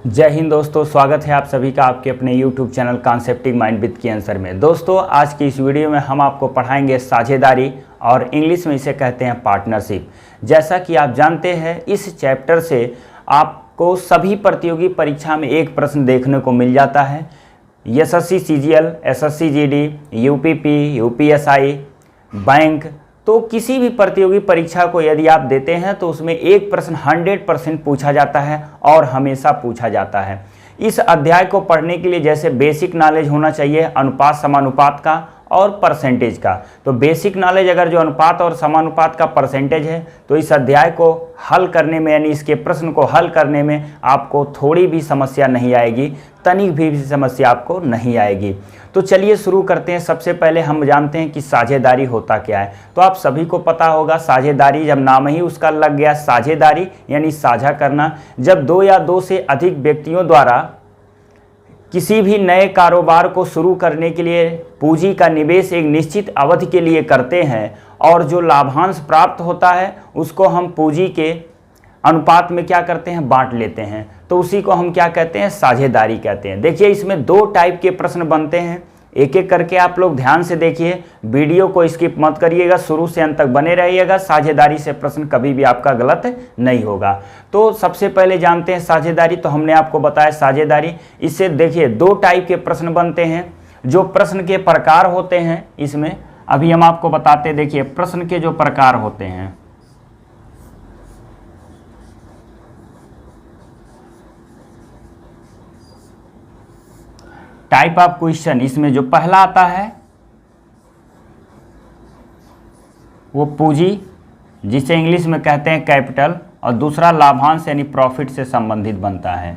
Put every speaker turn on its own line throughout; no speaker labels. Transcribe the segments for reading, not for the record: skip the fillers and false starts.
जय हिंद दोस्तों, स्वागत है आप सभी का आपके अपने YouTube चैनल कॉन्सेप्टिव माइंड विद की आंसर में। दोस्तों, आज की इस वीडियो में हम आपको पढ़ाएंगे साझेदारी और इंग्लिश में इसे कहते हैं पार्टनरशिप। जैसा कि आप जानते हैं, इस चैप्टर से आपको सभी प्रतियोगी परीक्षा में एक प्रश्न देखने को मिल जाता है। SSC CGL, SSC GD, UPP, UPSI, bank, तो किसी भी प्रतियोगी परीक्षा को यदि आप देते हैं तो उसमें एक प्रश्न 100% पूछा जाता है और हमेशा पूछा जाता है। इस अध्याय को पढ़ने के लिए जैसे बेसिक नॉलेज होना चाहिए अनुपात समानुपात का और परसेंटेज का। तो बेसिक नॉलेज अगर जो अनुपात और समानुपात का परसेंटेज है तो इस अध्याय को हल करने में यानी इसके प्रश्न को हल करने में आपको थोड़ी भी समस्या नहीं आएगी, तनिक भी समस्या आपको नहीं आएगी। तो चलिए शुरू करते हैं। सबसे पहले हम जानते हैं कि साझेदारी होता क्या है। तो आप सभी को पता होगा साझेदारी, जब नाम ही उसका लग गया साझेदारी यानी साझा करना। जब दो या दो से अधिक व्यक्तियों द्वारा किसी भी नए कारोबार को शुरू करने के लिए पूंजी का निवेश एक निश्चित अवधि के लिए करते हैं और जो लाभांश प्राप्त होता है उसको हम पूंजी के अनुपात में क्या करते हैं, बांट लेते हैं। तो उसी को हम क्या कहते हैं, साझेदारी कहते हैं। देखिए, इसमें दो टाइप के प्रश्न बनते हैं। एक एक करके आप लोग ध्यान से देखिए, वीडियो को स्किप मत करिएगा, शुरू से अंत तक बने रहिएगा। साझेदारी से प्रश्न कभी भी आपका गलत नहीं होगा। तो सबसे पहले जानते हैं साझेदारी। तो हमने आपको बताया साझेदारी, इससे देखिए दो टाइप के प्रश्न बनते हैं। जो प्रश्न के प्रकार होते हैं इसमें अभी हम आपको बताते हैं। देखिए, प्रश्न के जो प्रकार होते हैं, टाइप ऑफ क्वेश्चन, इसमें जो पहला आता है वो पूंजी, जिसे इंग्लिश में कहते हैं कैपिटल, और दूसरा लाभांश यानी प्रॉफिट से संबंधित बनता है।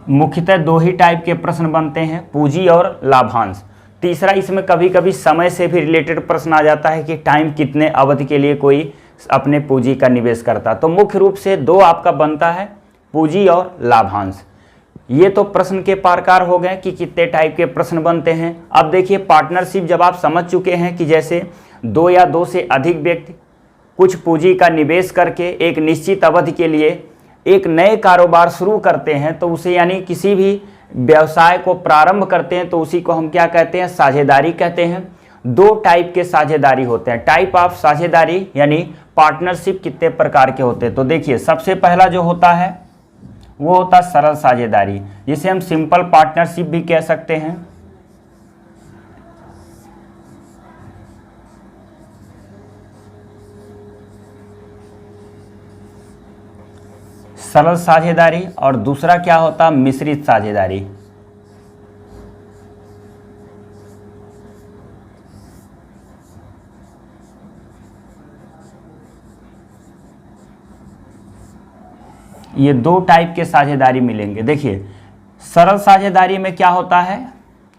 मुख्यतः दो ही टाइप के प्रश्न बनते हैं, पूंजी और लाभांश। तीसरा इसमें कभी कभी समय से भी रिलेटेड प्रश्न आ जाता है कि टाइम कितने अवधि के लिए कोई अपने पूंजी का निवेश करता। तो मुख्य रूप से दो आपका बनता है, पूंजी और लाभांश। ये तो प्रश्न के प्रकार हो गए कि कितने टाइप के प्रश्न बनते हैं। अब देखिए पार्टनरशिप, जब आप समझ चुके हैं कि जैसे दो या दो से अधिक व्यक्ति कुछ पूंजी का निवेश करके एक निश्चित अवधि के लिए एक नए कारोबार शुरू करते हैं, तो उसे यानी किसी भी व्यवसाय को प्रारंभ करते हैं, तो उसी को हम क्या कहते हैं, साझेदारी कहते हैं। दो टाइप के साझेदारी होते हैं। टाइप ऑफ साझेदारी यानी पार्टनरशिप कितने प्रकार के होते हैं। तो देखिए, सबसे पहला जो होता है वो होता है सरल साझेदारी, जिसे हम सिंपल पार्टनरशिप भी कह सकते हैं। सरल साझेदारी, और दूसरा क्या होता है, मिश्रित साझेदारी। ये दो टाइप के साझेदारी मिलेंगे। देखिए, सरल साझेदारी में क्या होता है,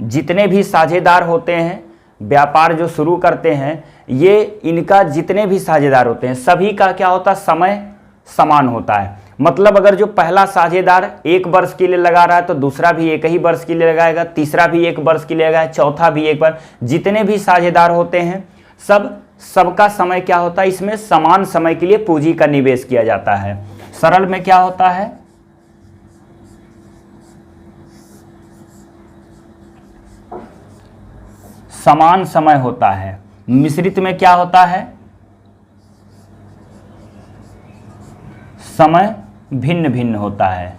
जितने भी साझेदार होते हैं, व्यापार जो शुरू करते हैं, ये इनका जितने भी साझेदार होते हैं सभी का क्या होता है, समय समान होता है। मतलब अगर जो पहला साझेदार 1 वर्ष के लिए लगा रहा है तो दूसरा भी 1 ही वर्ष के लिए लगाएगा, तीसरा भी 1 वर्ष के लिए लगाएगा, चौथा भी 1 वर्ष। जितने भी साझेदार होते हैं सबका समय क्या होता है, इसमें समान समय के लिए पूंजी का निवेश किया जाता है। सरल में क्या होता है, समान समय होता है। मिश्रित में क्या होता है, समय भिन्न भिन्न होता है।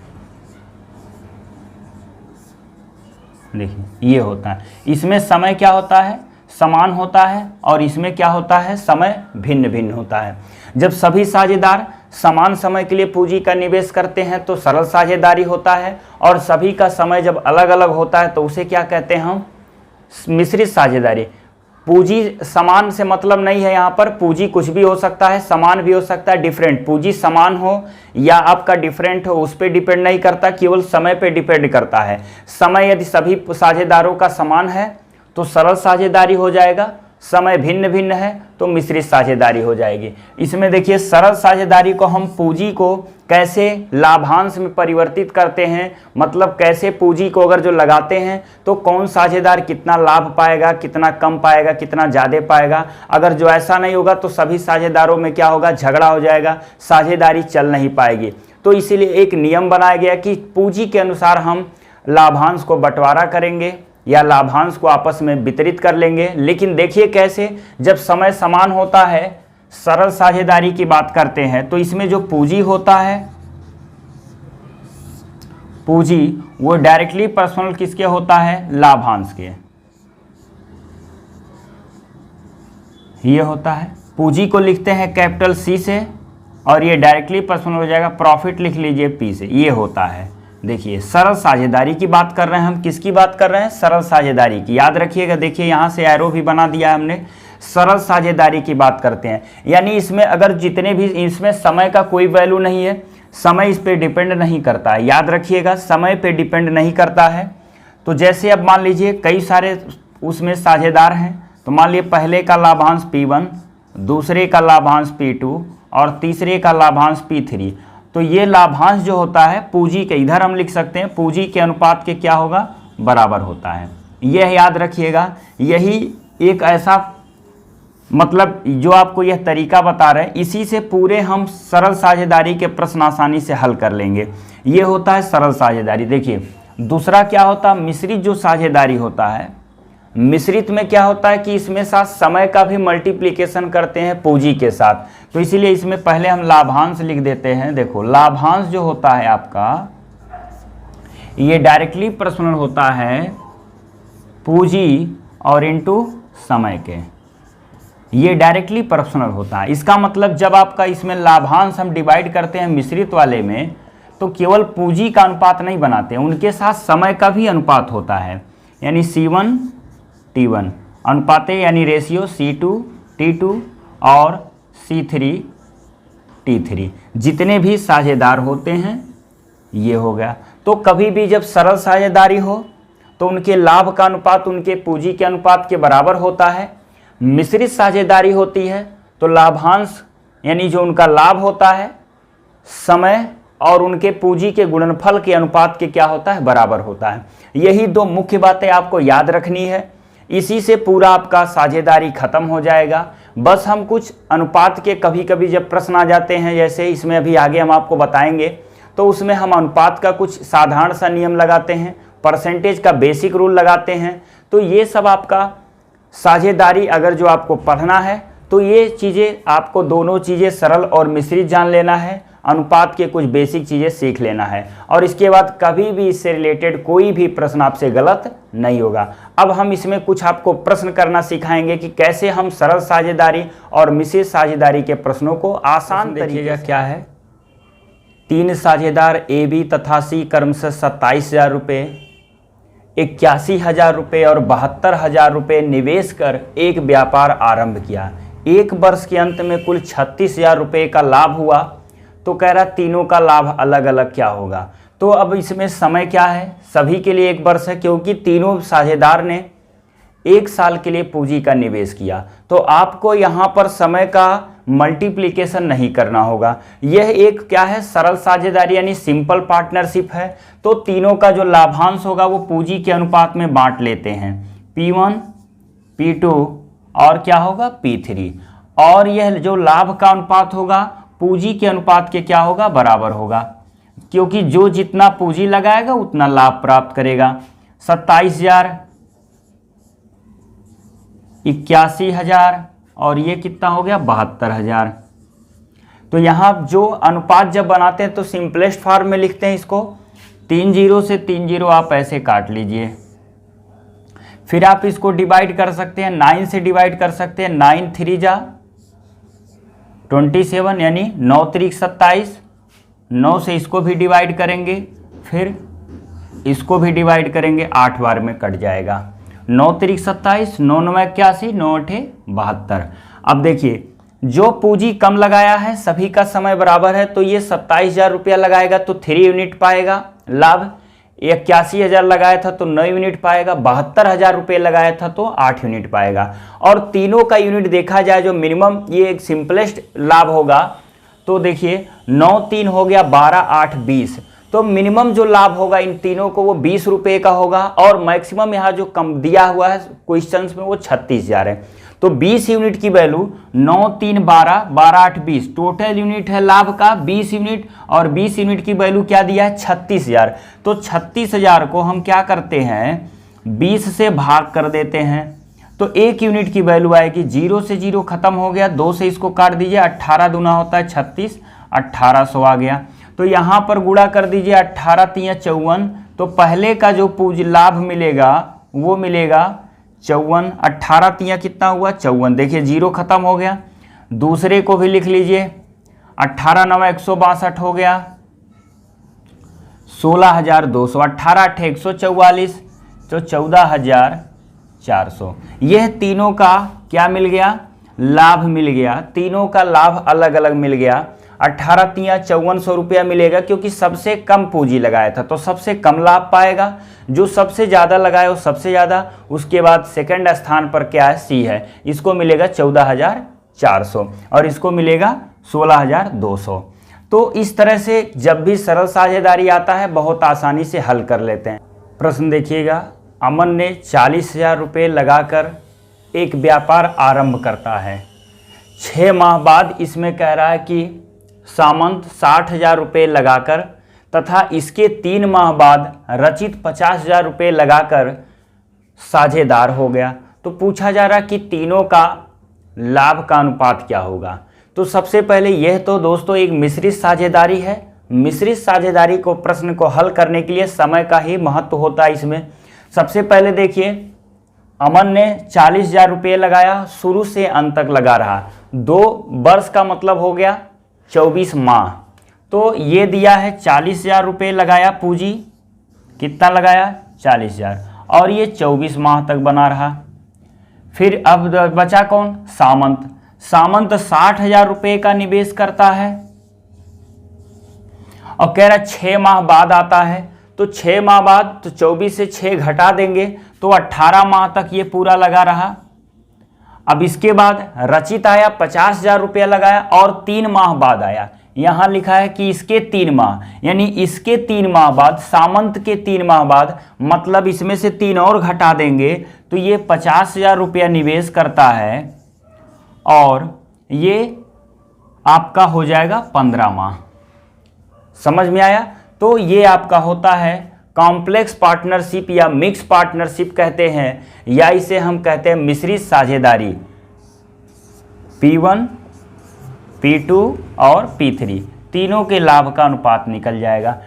देखिए, ये होता है। इसमें समय क्या होता है, समान होता है, और इसमें क्या होता है, समय भिन्न भिन्न होता है। जब सभी साझेदार समान समय के लिए पूंजी का निवेश करते हैं तो सरल साझेदारी होता है, और सभी का समय जब अलग अलग होता है तो उसे क्या कहते हैं हम, मिश्रित साझेदारी। पूंजी समान से मतलब नहीं है, यहाँ पर पूंजी कुछ भी हो सकता है, समान भी हो सकता है, डिफरेंट। पूंजी समान हो या आपका डिफरेंट हो उस पर डिपेंड नहीं करता, केवल समय पे डिपेंड करता है। समय यदि सभी साझेदारों का समान है तो सरल साझेदारी हो जाएगा, समय भिन्न भिन्न है तो मिश्रित साझेदारी हो जाएगी। इसमें देखिए सरल साझेदारी को हम पूंजी को कैसे लाभांश में परिवर्तित करते हैं, मतलब कैसे पूंजी को अगर जो लगाते हैं तो कौन साझेदार कितना लाभ पाएगा, कितना कम पाएगा, कितना ज़्यादा पाएगा। अगर जो ऐसा नहीं होगा तो सभी साझेदारों में क्या होगा, झगड़ा हो जाएगा, साझेदारी चल नहीं पाएगी। तो इसीलिए एक नियम बनाया गया कि पूंजी के अनुसार हम लाभांश को बंटवारा करेंगे या लाभांश को आपस में वितरित कर लेंगे। लेकिन देखिए कैसे, जब समय समान होता है, सरल साझेदारी की बात करते हैं तो इसमें जो पूंजी होता है, पूंजी वो डायरेक्टली पर्सनल किसके होता है, लाभांश के। ये होता है, पूंजी को लिखते हैं कैपिटल सी से और ये डायरेक्टली पर्सनल हो जाएगा, प्रॉफिट लिख लीजिए पी से। ये होता है। देखिए सरल साझेदारी की बात कर रहे हैं हम, किसकी बात कर रहे हैं, सरल साझेदारी की। याद रखिएगा, देखिए यहाँ से एरो भी बना दिया हमने, सरल साझेदारी की बात करते हैं। यानी इसमें अगर जितने भी, इसमें समय का कोई वैल्यू नहीं है, समय इस पे डिपेंड नहीं करता है। याद रखिएगा, समय पे डिपेंड नहीं करता है। तो जैसे अब मान लीजिए कई सारे उसमें साझेदार हैं, तो मान लीजिए पहले का लाभांश P1, दूसरे का लाभांश P2 और तीसरे का लाभांश P3। तो ये लाभांश जो होता है पूंजी के, इधर हम लिख सकते हैं पूंजी के अनुपात के क्या होगा, बराबर होता है। यह याद रखिएगा, यही एक ऐसा मतलब जो आपको यह तरीका बता रहे हैं, इसी से पूरे हम सरल साझेदारी के प्रश्न आसानी से हल कर लेंगे। ये होता है सरल साझेदारी। देखिए दूसरा क्या होता है, मिश्रित जो साझेदारी होता है, मिश्रित में क्या होता है कि इसमें साथ समय का भी मल्टीप्लिकेशन करते हैं पूंजी के साथ। तो इसीलिए इसमें पहले हम लाभांश लिख देते हैं। देखो लाभांश जो होता है आपका, ये डायरेक्टली पर्सनल होता है पूंजी और इनटू समय के, ये डायरेक्टली पर्सनल होता है। इसका मतलब जब आपका इसमें लाभांश हम डिवाइड करते हैं मिश्रित वाले में, तो केवल पूंजी का अनुपात नहीं बनाते हैं, उनके साथ समय का भी अनुपात होता है। यानी C1 T1 अनुपात, यानी रेशियो C2 T2 और C3 T3, जितने भी साझेदार होते हैं ये हो गया। तो कभी भी जब सरल साझेदारी हो तो उनके लाभ का अनुपात उनके पूंजी के अनुपात के बराबर होता है। मिश्रित साझेदारी होती है तो लाभांश यानी जो उनका लाभ होता है समय और उनके पूंजी के गुणनफल के अनुपात के क्या होता है, बराबर होता है। यही दो मुख्य बातें आपको याद रखनी है, इसी से पूरा आपका साझेदारी खत्म हो जाएगा। बस हम कुछ अनुपात के कभी कभी जब प्रश्न आ जाते हैं, जैसे इसमें अभी आगे हम आपको बताएंगे, तो उसमें हम अनुपात का कुछ साधारण सा नियम लगाते हैं, परसेंटेज का बेसिक रूल लगाते हैं। तो ये सब आपका साझेदारी अगर जो आपको पढ़ना है तो ये चीज़ें आपको, दोनों चीज़ें सरल और मिश्रित जान लेना है, अनुपात के कुछ बेसिक चीज़ें सीख लेना है, और इसके बाद कभी भी इससे रिलेटेड कोई भी प्रश्न आपसे गलत नहीं होगा। अब हम इसमें कुछ आपको प्रश्न करना सिखाएंगे कि कैसे हम सरल साझेदारी और मिश्रित साझेदारी के प्रश्नों को आसान तरीके से। क्या है, 3 साझेदार AB तथा C क्रमशः 27,000 रुपये, 81,000 रुपये और 72,000 रुपये निवेश कर एक व्यापार आरंभ किया। एक वर्ष के अंत में कुल 36,000 रुपये का लाभ हुआ। तो कह रहा तीनों का लाभ अलग अलग क्या होगा। तो अब इसमें समय क्या है, सभी के लिए 1 वर्ष है, क्योंकि तीनों साझेदार ने 1 साल के लिए पूंजी का निवेश किया। तो आपको यहाँ पर समय का मल्टीप्लिकेशन नहीं करना होगा। यह एक क्या है, सरल साझेदारी यानी सिंपल पार्टनरशिप है। तो तीनों का जो लाभांश होगा वो पूंजी के अनुपात में बांट लेते हैं, P1 P2 और क्या होगा P3, और यह जो लाभ का अनुपात होगा पूंजी के अनुपात के क्या होगा, बराबर होगा, क्योंकि जो जितना पूंजी लगाएगा उतना लाभ प्राप्त करेगा। 27,000, 81,000 और ये कितना हो गया, 72,000। तो यहाँ जो अनुपात जब बनाते हैं तो सिंपलेस्ट फॉर्म में लिखते हैं इसको, 3 0 से 3 0 आप ऐसे काट लीजिए। फिर आप इसको डिवाइड कर सकते हैं, 9 से डिवाइड कर सकते हैं, 9 3 जा 27 यानी 9 3 27, 9 से इसको भी डिवाइड करेंगे, फिर इसको भी डिवाइड करेंगे, 8 बार में कट जाएगा। 9 3 27, 9 9 81, 9 8 72। अब देखिए जो पूंजी कम लगाया है सभी का समय बराबर है, तो ये 27,000 रुपया लगाएगा तो 3 यूनिट पाएगा लाभ। 81,000 लगाया था तो 9 यूनिट पाएगा, 72,000 रुपये लगाया था तो 8 यूनिट पाएगा। और तीनों का यूनिट देखा जाए जो मिनिमम ये एक सिंपलेस्ट लाभ होगा तो देखिए 9 3 हो गया 12 8 20, तो मिनिमम जो लाभ होगा इन तीनों को वो 20 रुपये का होगा और मैक्सिमम यहाँ जो कम दिया हुआ है क्वेश्चंस में वो 36,000 है। तो 20 यूनिट की वैल्यू 9 3 12 12 8 20, टोटल यूनिट है लाभ का 20 यूनिट और 20 यूनिट की वैल्यू क्या दिया है 36,000। तो 36,000 को हम क्या करते हैं 20 से भाग कर देते हैं तो 1 यूनिट की वैल्यू आएगी, 0 से 0 खत्म हो गया, 2 से इसको काट दीजिए, 18 दूना होता है 36, 1800 आ गया। तो यहाँ पर गुणा कर दीजिए 18 3 54, तो पहले का जो पूंजी लाभ मिलेगा वो मिलेगा 54, 18 3 कितना हुआ 54, देखिए 0 खत्म हो गया। दूसरे को भी लिख लीजिए 18 9 162 हो गया 16,200, 18 8 144 तो 14,400। यह तीनों का क्या मिल गया लाभ मिल गया, तीनों का लाभ अलग अलग मिल गया। 18 3 5400 रुपया मिलेगा क्योंकि सबसे कम पूंजी लगाया था तो सबसे कम लाभ पाएगा, जो सबसे ज़्यादा लगाया वो सबसे ज़्यादा। उसके बाद सेकंड स्थान पर क्या है सी है, इसको मिलेगा 14,400 और इसको मिलेगा 16,200। तो इस तरह से जब भी सरल साझेदारी आता है बहुत आसानी से हल कर लेते हैं। प्रश्न देखिएगा, अमन ने 40,000 रुपये लगाकर एक व्यापार आरंभ करता है। 6 माह बाद इसमें कह रहा है कि सामंत 60,000 रुपये लगाकर तथा इसके 3 माह बाद रचित 50,000 रुपये लगाकर साझेदार हो गया। तो पूछा जा रहा कि तीनों का लाभ का अनुपात क्या होगा। तो सबसे पहले यह तो दोस्तों एक मिश्रित साझेदारी है। मिश्रित साझेदारी को प्रश्न को हल करने के लिए समय का ही महत्व होता है इसमें। सबसे पहले देखिए अमन ने 40,000 रुपये लगाया, शुरू से अंत तक लगा रहा, 2 वर्ष का मतलब हो गया 24 माह। तो ये दिया है 40,000 रुपये लगाया पूंजी, कितना लगाया 40,000 और ये 24 माह तक बना रहा। फिर अब बचा कौन सामंत, सामंत 60,000 रुपये का निवेश करता है और कह रहा 6 माह बाद आता है। तो 6 माह बाद तो 24 से 6 घटा देंगे तो 18 माह तक ये पूरा लगा रहा। अब इसके बाद रचित आया 50,000 रुपया लगाया और 3 माह बाद आया, यहाँ लिखा है कि इसके 3 माह, यानी इसके 3 माह बाद सामंत के 3 माह बाद, मतलब इसमें से 3 और घटा देंगे तो ये 50,000 रुपया निवेश करता है और ये आपका हो जाएगा 15 माह। समझ में आया। तो ये आपका होता है कॉम्प्लेक्स पार्टनरशिप या मिक्स पार्टनरशिप कहते हैं, या इसे हम कहते हैं मिश्रित साझेदारी। P1 P2 और P3 तीनों के लाभ का अनुपात निकल जाएगा।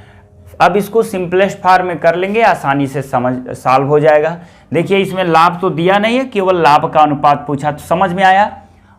अब इसको सिंपलेस्ट फॉर्म में कर लेंगे, आसानी से सॉल्व हो जाएगा। देखिए इसमें लाभ तो दिया नहीं है, केवल लाभ का अनुपात पूछा। तो समझ में आया,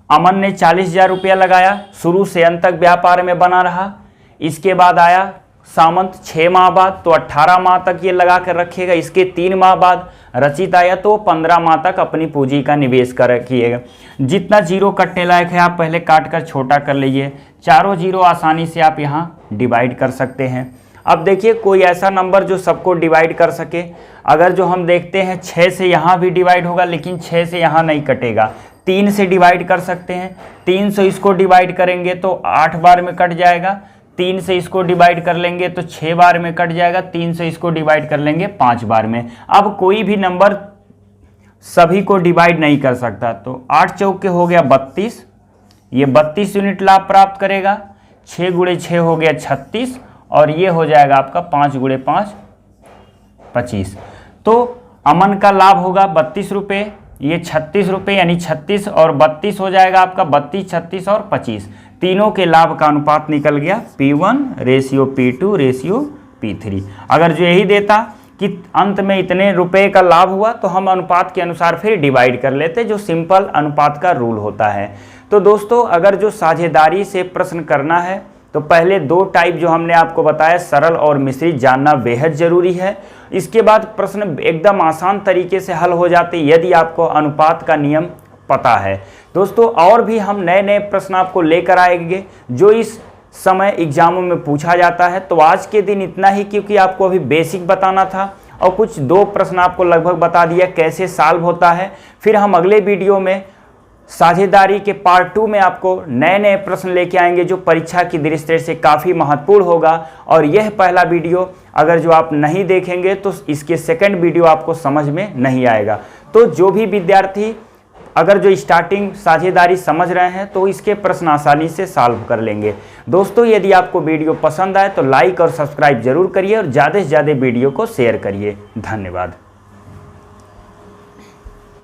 अमन ने 40,000 रुपया लगाया, शुरू से अंत तक व्यापार में बना रहा। इसके बाद आया सामंत 6 माह बाद, तो 18 माह तक ये लगा कर रखिएगा। इसके 3 माह बाद रचित आया तो 15 माह तक अपनी पूंजी का निवेश कर रखिएगा। जितना जीरो कटने लायक है आप पहले काट कर छोटा कर लीजिए, चारों जीरो आसानी से आप यहाँ डिवाइड कर सकते हैं। अब देखिए कोई ऐसा नंबर जो सबको डिवाइड कर सके। अगर जो हम देखते हैं 6 से यहाँ भी डिवाइड होगा, लेकिन 6 से यहाँ नहीं कटेगा, 3 से डिवाइड कर सकते हैं। 3 से इसको डिवाइड करेंगे तो 8 बार में कट जाएगा। 3 से इसको डिवाइड कर लेंगे तो 6 बार में कट जाएगा। 3 से इसको डिवाइड कर लेंगे 5 बार में। अब कोई भी नंबर सभी को डिवाइड नहीं कर सकता, तो 8 चौके हो गया 32, ये 32 यूनिट लाभ प्राप्त करेगा। 6 गुणे 6 हो गया 36 और ये हो जाएगा आपका 5 गुणे 5 25। तो अमन का लाभ होगा 32 रुपये, ये 36 रुपये, यानी 36 और 32 हो जाएगा आपका 32, 36 और 25। तीनों के लाभ का अनुपात निकल गया P1 ratio P2 ratio P3। अगर जो यही देता कि अंत में इतने रुपए का लाभ हुआ तो हम अनुपात के अनुसार फिर डिवाइड कर लेते, जो सिंपल अनुपात का रूल होता है। तो दोस्तों अगर जो साझेदारी से प्रश्न करना है तो पहले 2 टाइप जो हमने आपको बताया, सरल और मिश्रित, जानना बेहद ज़रूरी है। इसके बाद प्रश्न एकदम आसान तरीके से हल हो जाते यदि आपको अनुपात का नियम पता है। दोस्तों और भी हम नए नए प्रश्न आपको लेकर आएंगे जो इस समय एग्जामों में पूछा जाता है। तो आज के दिन इतना ही, क्योंकि आपको अभी बेसिक बताना था और कुछ 2 प्रश्न आपको लगभग बता दिया कैसे सॉल्व होता है। फिर हम अगले वीडियो में साझेदारी के पार्ट 2 में आपको नए नए प्रश्न लेके आएंगे जो परीक्षा की दृष्टि से काफ़ी महत्वपूर्ण होगा। और यह पहला वीडियो अगर जो आप नहीं देखेंगे तो इसके सेकंड वीडियो आपको समझ में नहीं आएगा। तो जो भी विद्यार्थी अगर जो स्टार्टिंग साझेदारी समझ रहे हैं तो इसके प्रश्न आसानी से सॉल्व कर लेंगे। दोस्तों, यदि आपको वीडियो पसंद आए तो लाइक और सब्सक्राइब जरूर करिए और ज़्यादा से ज़्यादा वीडियो को शेयर करिए। धन्यवाद।